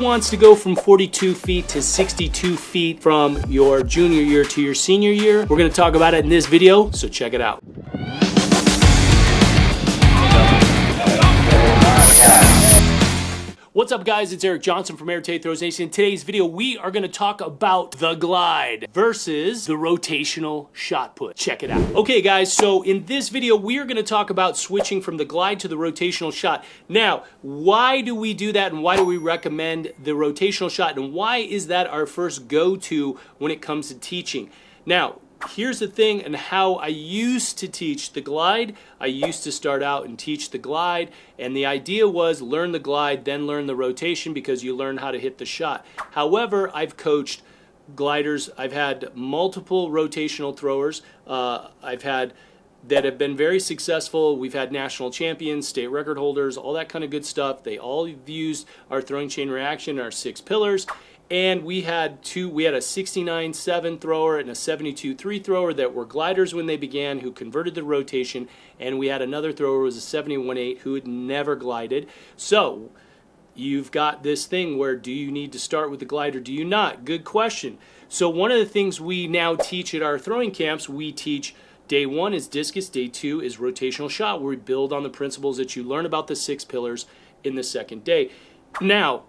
wants to go from 42 feet to 62 feet from your junior year to your senior year? We're gonna talk about it in this video, so check it out. What's up guys, it's Eric Johnson from Arete Throws Nation. In today's video, we are gonna talk about the glide versus the rotational shot put. Check it out. Okay guys, so in this video, we are gonna talk about switching from the glide to the rotational shot. Now, why do we do that and why do we recommend the rotational shot and why is that our first go-to when it comes to teaching? Now, here's the thing and how I used to teach the glide. I used to start out and teach the glide, and the idea was learn the glide, then learn the rotation because you learn how to hit the shot. However, I've coached gliders. I've had multiple rotational throwers. I've had that have been very successful. We've had national champions, state record holders, all that kind of good stuff. They all used our throwing chain reaction, our 6 pillars. And we had a 69.7 thrower and a 72.3 thrower that were gliders when they began who converted the rotation, and we had another thrower who was a 71.8 who had never glided. So you've got this thing where do you need to start with the glide or do you not? Good question. So one of the things we now teach at our throwing camps, we teach day 1 is discus, day 2 is rotational shot, where we build on the principles that you learn about the 6 pillars in the second day. Now,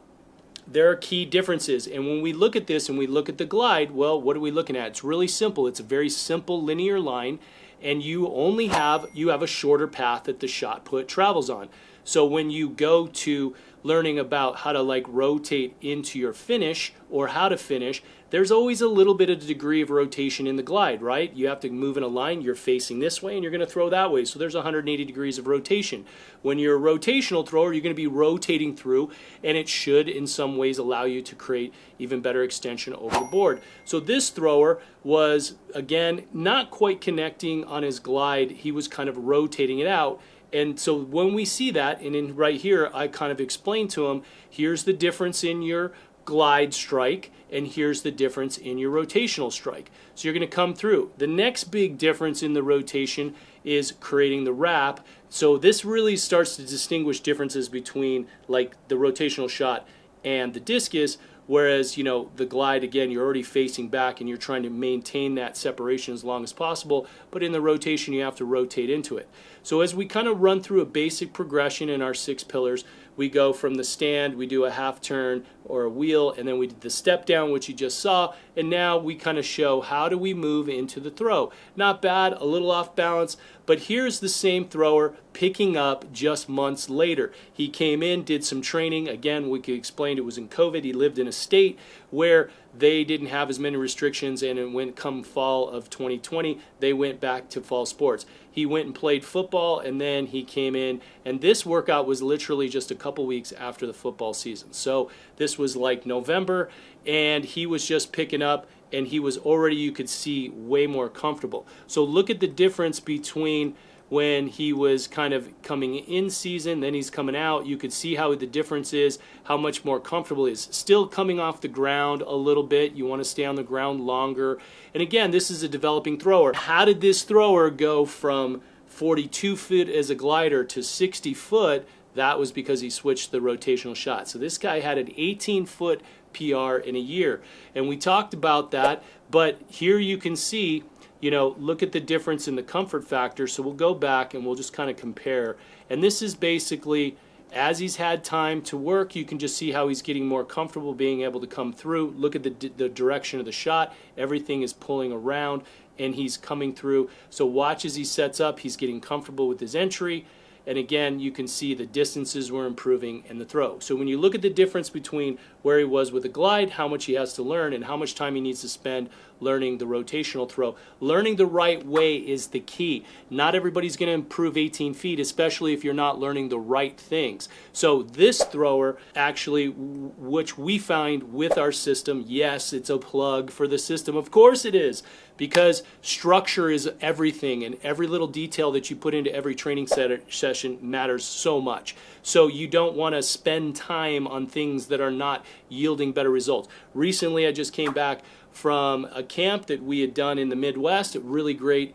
there are key differences, and when we look at this and we look at the glide, well, what are we looking at? It's really simple. It's a very simple linear line, and you have a shorter path that the shot put travels on. So when you go to learning about how to like rotate into your finish or how to finish, there's always a little bit of a degree of rotation in the glide, right? You have to move in a line, you're facing this way and you're gonna throw that way. So there's 180 degrees of rotation. When you're a rotational thrower, you're gonna be rotating through, and it should in some ways allow you to create even better extension over the board. So this thrower was, again, not quite connecting on his glide. He was kind of rotating it out. And so when we see that, and in right here, I kind of explained to him, here's the difference in your glide strike, and here's the difference in your rotational strike. So you're going to come through. The next big difference in the rotation is creating the wrap. So this really starts to distinguish differences between like the rotational shot and the discus, whereas, you know, the glide, again, you're already facing back and you're trying to maintain that separation as long as possible, but in the rotation you have to rotate into it. So as we kind of run through a basic progression in our 6 pillars, we go from the stand, we do a half turn or a wheel, and then we did the step down, which you just saw, and now we kind of show how do we move into the throw. Not bad, a little off balance, but here's the same thrower picking up just months later. He came in, did some training. Again, we could explain it was in COVID. He lived in a state where they didn't have as many restrictions, and it went come fall of 2020, they went back to fall sports. He went and played football, and then he came in, and this workout was literally just a couple weeks after the football season. So this was like November, and he was just picking up, and he was already, you could see, way more comfortable. So look at the difference between when he was kind of coming in season, then he's coming out. You could see how the difference is, how much more comfortable he is. Still coming off the ground a little bit. You want to stay on the ground longer. And again, this is a developing thrower. How did this thrower go from 42 foot as a glider to 60 foot? That was because he switched the rotational shot. So this guy had an 18-foot PR in a year. And we talked about that, but here you can see, you know, look at the difference in the comfort factor. So we'll go back and we'll just kind of compare. And this is basically, as he's had time to work, you can just see how he's getting more comfortable being able to come through. Look at the direction of the shot. Everything is pulling around and he's coming through. So watch as he sets up, he's getting comfortable with his entry. And again, you can see the distances were improving and the throw. So when you look at the difference between where he was with the glide, how much he has to learn, and how much time he needs to spend learning the rotational throw, learning the right way is the key. Not everybody's going to improve 18 feet, especially if you're not learning the right things. So this thrower actually, which we find with our system, yes, it's a plug for the system. Of course it is, because structure is everything, and every little detail that you put into every training session matters so much. So you don't want to spend time on things that are not yielding better results. Recently, I just came back from a camp that we had done in the Midwest. A really great,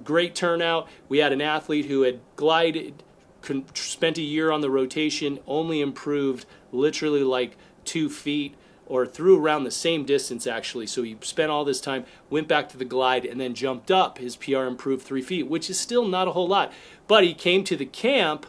great turnout. We had an athlete who had glided, spent a year on the rotation, only improved literally like 2 feet, or threw around the same distance actually. So he spent all this time, went back to the glide, and then jumped up. His PR improved 3 feet, which is still not a whole lot. But he came to the camp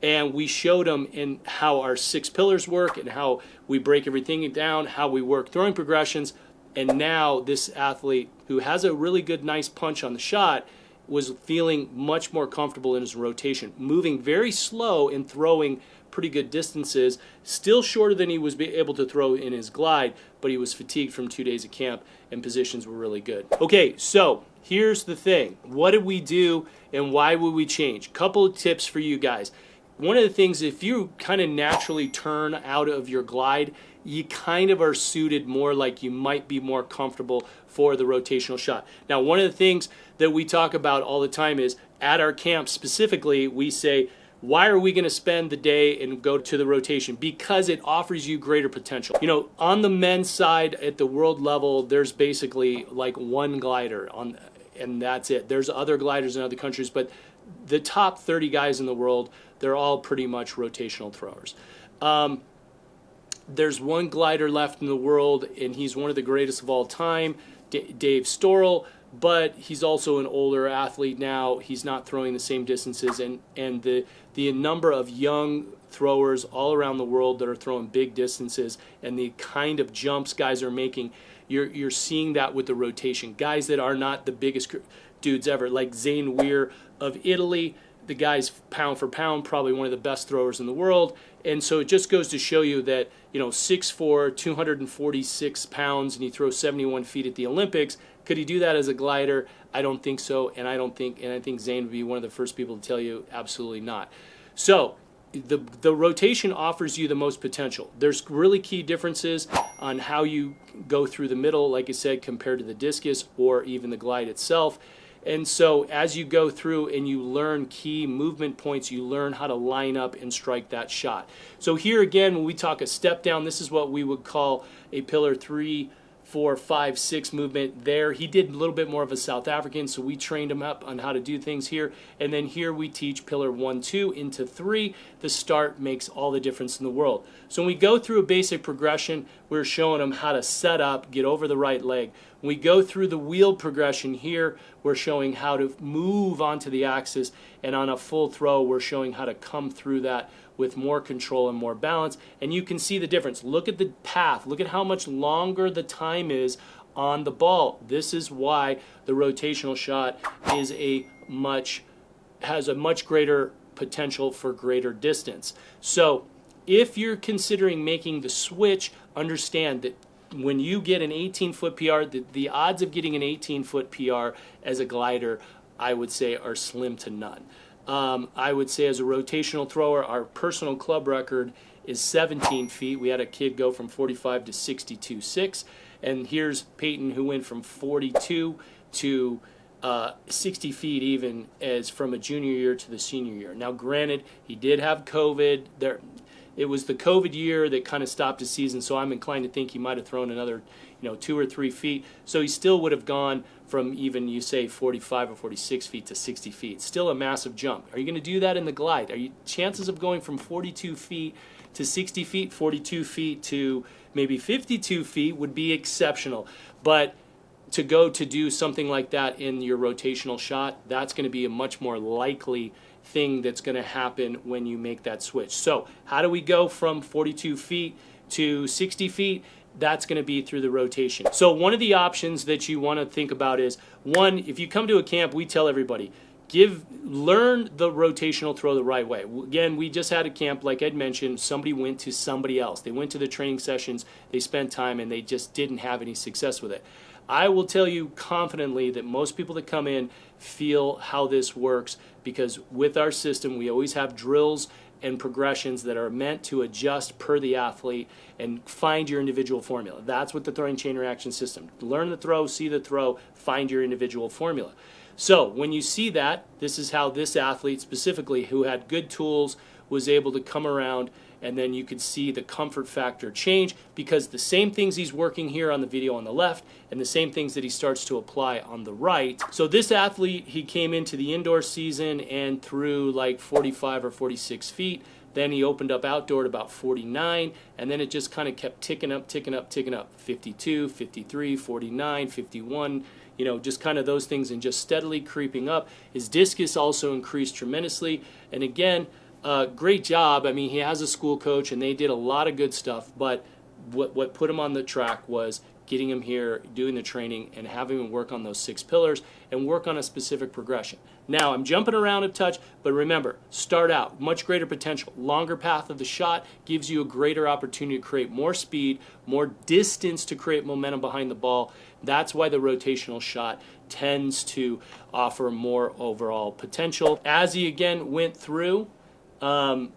and we showed him in how our 6 pillars work and how we break everything down, how we work throwing progressions. And now this athlete, who has a really good, nice punch on the shot, was feeling much more comfortable in his rotation, moving very slow and throwing pretty good distances, still shorter than he was able to throw in his glide, but he was fatigued from 2 days of camp and positions were really good. Okay, so here's the thing. What did we do and why would we change? Couple of tips for you guys. One of the things, if you kind of naturally turn out of your glide, you kind of are suited more, like you might be more comfortable for the rotational shot. Now, one of the things that we talk about all the time is at our camp specifically, we say, why are we going to spend the day and go to the rotation? Because it offers you greater potential. You know, on the men's side at the world level, there's basically like one glider on, and that's it. There's other gliders in other countries, but the top 30 guys in the world, they're all pretty much rotational throwers. There's one glider left in the world, and he's one of the greatest of all time, Dave Storrell, but he's also an older athlete now. He's not throwing the same distances, and the number of young throwers all around the world that are throwing big distances and the kind of jumps guys are making, you're seeing that with the rotation. Guys that are not the biggest dudes ever, like Zane Weir of Italy. The guy's pound for pound probably one of the best throwers in the world. And so it just goes to show you that, you know, 6'4", 246 pounds, and he throws 71 feet at the Olympics. Could he do that as a glider? I don't think so, and I think Zane would be one of the first people to tell you absolutely not. So the rotation offers you the most potential. There's really key differences on how you go through the middle, like I said, compared to the discus or even the glide itself. And so as you go through and you learn key movement points, you learn how to line up and strike that shot. So here again, when we talk a step down, this is what we would call a pillar 3, 4, 5, 6 movement there. He did a little bit more of a South African, so we trained him up on how to do things here. And then here we teach pillar 1, 2 into 3. The start makes all the difference in the world. So when we go through a basic progression, we're showing him how to set up, get over the right leg. When we go through the wheel progression here, we're showing how to move onto the axis, and on a full throw, we're showing how to come through that with more control and more balance. And you can see the difference. Look at the path. Look at how much longer the time is on the ball. This is why the rotational shot is has a much greater potential for greater distance. So if you're considering making the switch, understand that when you get an 18-foot PR, the odds of getting an 18-foot PR as a glider, I would say, are slim to none. I would say as a rotational thrower, our personal club record is 17 feet. We had a kid go from 45 to 62.6. And here's Peyton, who went from 42 to 60 feet even as from a junior year to the senior year. Now, granted, he did have COVID. It was the COVID year that kind of stopped his season, so I'm inclined to think he might have thrown another, 2 or 3 feet. So he still would have gone from even, you say, 45 or 46 feet to 60 feet. Still a massive jump. Are you going to do that in the glide? Chances of going from 42 feet to 60 feet, 42 feet to maybe 52 feet would be exceptional. But to go to do something like that in your rotational shot, that's going to be a much more likely thing that's going to happen when you make that switch. So how do we go from 42 feet to 60 feet? That's going to be through the rotation. So one of the options that you want to think about is, one, if you come to a camp, we tell everybody, learn the rotational throw the right way. Again, we just had a camp, like Ed mentioned, somebody went to somebody else. They went to the training sessions, they spent time, and they just didn't have any success with it. I will tell you confidently that most people that come in feel how this works, because with our system, we always have drills and progressions that are meant to adjust per the athlete and find your individual formula. That's what the throwing chain reaction system. Learn the throw, see the throw, find your individual formula. So when you see that, this is how this athlete specifically, who had good tools, was able to come around, and then you could see the comfort factor change, because the same things he's working here on the video on the left and the same things that he starts to apply on the right. So this athlete, he came into the indoor season and threw like 45 or 46 feet. Then he opened up outdoor at about 49, and then it just kind of kept ticking up, ticking up, ticking up. 52, 53, 49, 51, you know, just kind of those things, and just steadily creeping up. His discus also increased tremendously, and again, great job. I mean, he has a school coach, and they did a lot of good stuff, but what put him on the track was getting him here, doing the training, and having him work on those 6 pillars and work on a specific progression. Now, I'm jumping around a touch, but remember, start out, much greater potential. Longer path of the shot gives you a greater opportunity to create more speed, more distance to create momentum behind the ball. That's why the rotational shot tends to offer more overall potential. As he again went through, you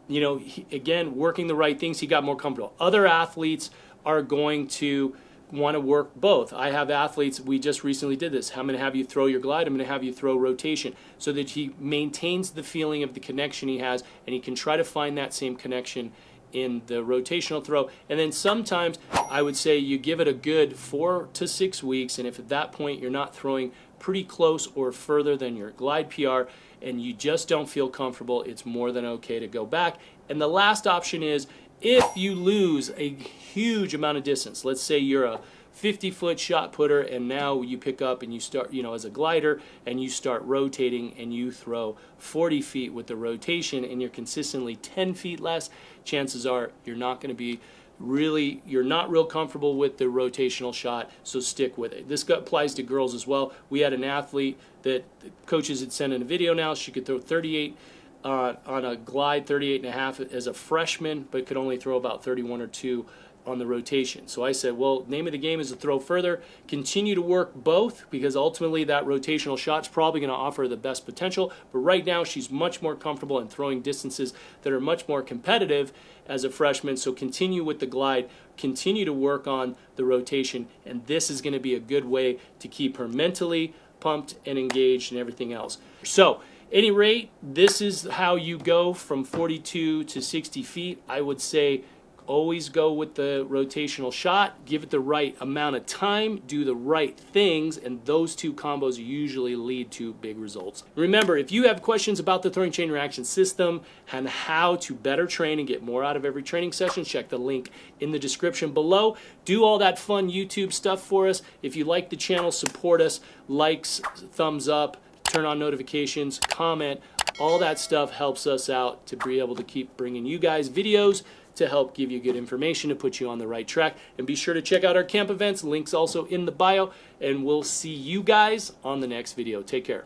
know, again, working the right things, he got more comfortable. Other athletes are going to want to work both. I have athletes, we just recently did this. I'm going to have you throw your glide, I'm going to have you throw rotation, so that he maintains the feeling of the connection he has, and he can try to find that same connection in the rotational throw. And then sometimes I would say you give it a good 4 to 6 weeks, and if at that point you're not throwing pretty close or further than your glide PR, and you just don't feel comfortable, it's more than okay to go back. And the last option is, if you lose a huge amount of distance, let's say you're a 50-foot shot putter, and now you pick up and you start, you know, as a glider, and you start rotating and you throw 40 feet with the rotation, and you're consistently 10 feet less, chances are you're not going to be you're not real comfortable with the rotational shot, so stick with it. This applies to girls as well. We had an athlete that coaches had sent in a video now. She could throw 38 on a glide, 38.5 as a freshman, but could only throw about 31 or 2 on the rotation. So I said, well, name of the game is to throw further. Continue to work both, because ultimately that rotational shot's probably going to offer the best potential. But right now she's much more comfortable in throwing distances that are much more competitive as a freshman. So continue with the glide, continue to work on the rotation, and this is going to be a good way to keep her mentally pumped and engaged and everything else. So any rate, this is how you go from 42 to 60 feet. I would say always go with the rotational shot, give it the right amount of time, do the right things, and those two combos usually lead to big results. Remember, if you have questions about the throwing chain reaction system and how to better train and get more out of every training session, check the link in the description below. Do all that fun YouTube stuff for us. If you like the channel, support us, likes, thumbs up, turn on notifications, comment. All that stuff helps us out to be able to keep bringing you guys videos to help give you good information to put you on the right track. And be sure to check out our camp events. Links also in the bio. And we'll see you guys on the next video. Take care.